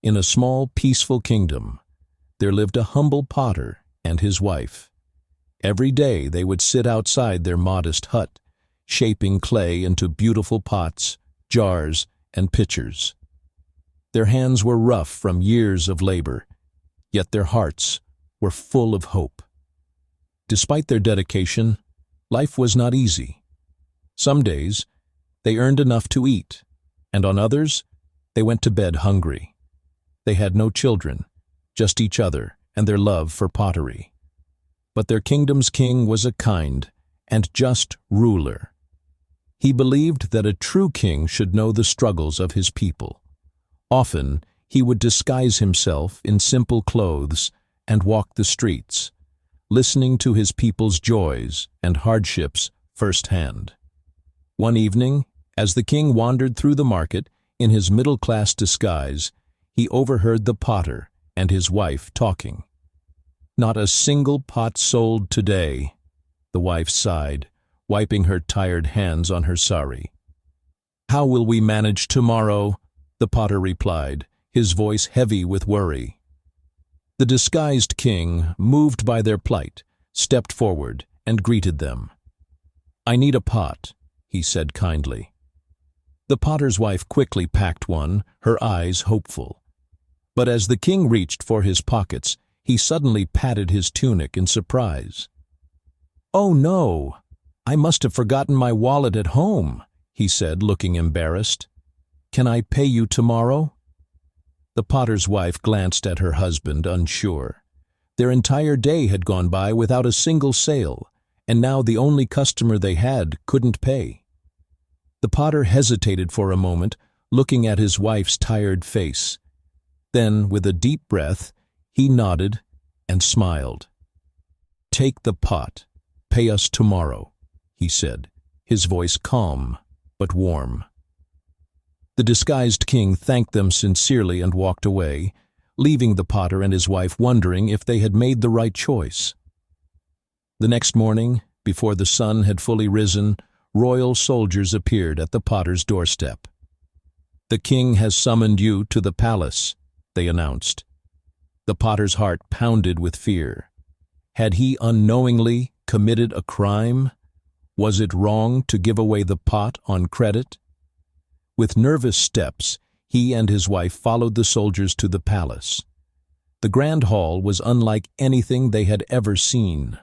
In a small, peaceful kingdom, there lived a humble potter and his wife. Every day they would sit outside their modest hut, shaping clay into beautiful pots, jars, and pitchers. Their hands were rough from years of labor, yet their hearts were full of hope. Despite their dedication, life was not easy. Some days, they earned enough to eat, and on others, they went to bed hungry. They had no children, just each other and their love for pottery. But their kingdom's king was a kind and just ruler. He believed that a true king should know the struggles of his people. Often, he would disguise himself in simple clothes and walk the streets, listening to his people's joys and hardships firsthand. One evening, as the king wandered through the market in his middle-class disguise, he overheard the potter and his wife talking. "Not a single pot sold today," the wife sighed, wiping her tired hands on her sari. "How will we manage tomorrow?" the potter replied, his voice heavy with worry. The disguised king, moved by their plight, stepped forward and greeted them. "I need a pot," he said kindly. The potter's wife quickly packed one, her eyes hopeful. But as the king reached for his pockets, he suddenly patted his tunic in surprise. "Oh no, I must have forgotten my wallet at home," he said, looking embarrassed. "Can I pay you tomorrow?" The potter's wife glanced at her husband, unsure. Their entire day had gone by without a single sale, and now the only customer they had couldn't pay. The potter hesitated for a moment, looking at his wife's tired face. Then, with a deep breath, he nodded and smiled. "Take the pot. Pay us tomorrow," he said, his voice calm but warm. The disguised king thanked them sincerely and walked away, leaving the potter and his wife wondering if they had made the right choice. The next morning, before the sun had fully risen, royal soldiers appeared at the potter's doorstep. "The king has summoned you to the palace," they announced. The potter's heart pounded with fear. Had he unknowingly committed a crime? Was it wrong to give away the pot on credit? With nervous steps, he and his wife followed the soldiers to the palace. The grand hall was unlike anything they had ever seen.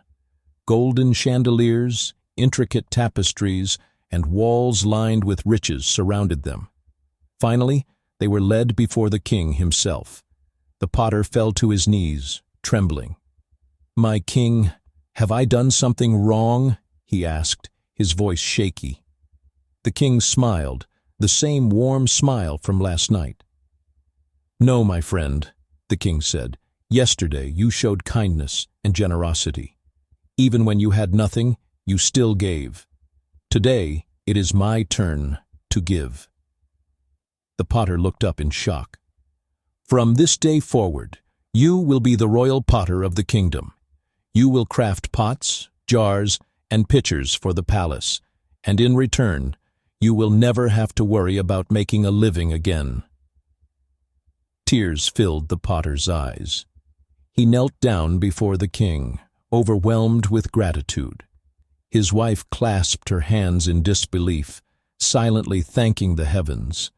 Golden chandeliers, intricate tapestries, and walls lined with riches surrounded them. Finally, they were led before the king himself. The potter fell to his knees, trembling. "My king, have I done something wrong?" he asked, his voice shaky. The king smiled, the same warm smile from last night. "No, my friend," the king said. "Yesterday you showed kindness and generosity. Even when you had nothing, you still gave. Today, it is my turn to give." The potter looked up in shock. "From this day forward, you will be the royal potter of the kingdom. You will craft pots, jars, and pitchers for the palace, and in return, you will never have to worry about making a living again." Tears filled the potter's eyes. He knelt down before the king, overwhelmed with gratitude. His wife clasped her hands in disbelief, silently thanking the heavens.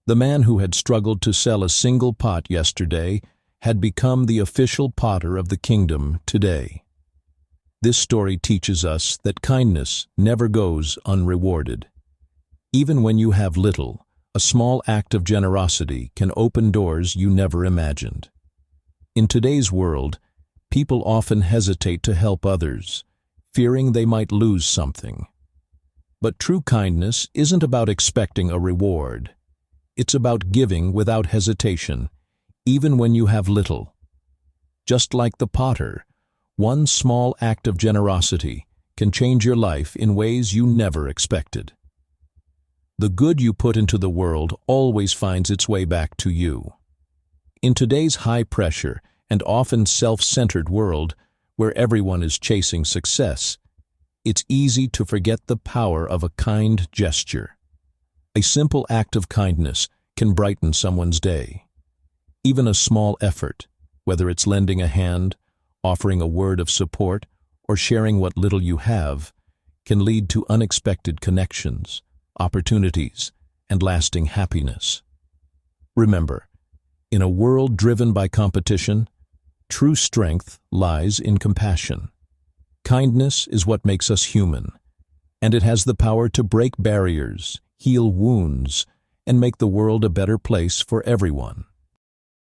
The man who had struggled to sell a single pot yesterday had become the official potter of the kingdom today. This story teaches us that kindness never goes unrewarded. Even when you have little, a small act of generosity can open doors you never imagined. In today's world, people often hesitate to help others, fearing they might lose something. But true kindness isn't about expecting a reward. It's about giving without hesitation, even when you have little. Just like the potter, one small act of generosity can change your life in ways you never expected. The good you put into the world always finds its way back to you. In today's high-pressure and often self-centered world, where everyone is chasing success, it's easy to forget the power of a kind gesture. A simple act of kindness can brighten someone's day. Even a small effort, whether it's lending a hand, offering a word of support, or sharing what little you have, can lead to unexpected connections, opportunities, and lasting happiness. Remember, in a world driven by competition, true strength lies in compassion. Kindness is what makes us human, and it has the power to break barriers, heal wounds, and make the world a better place for everyone.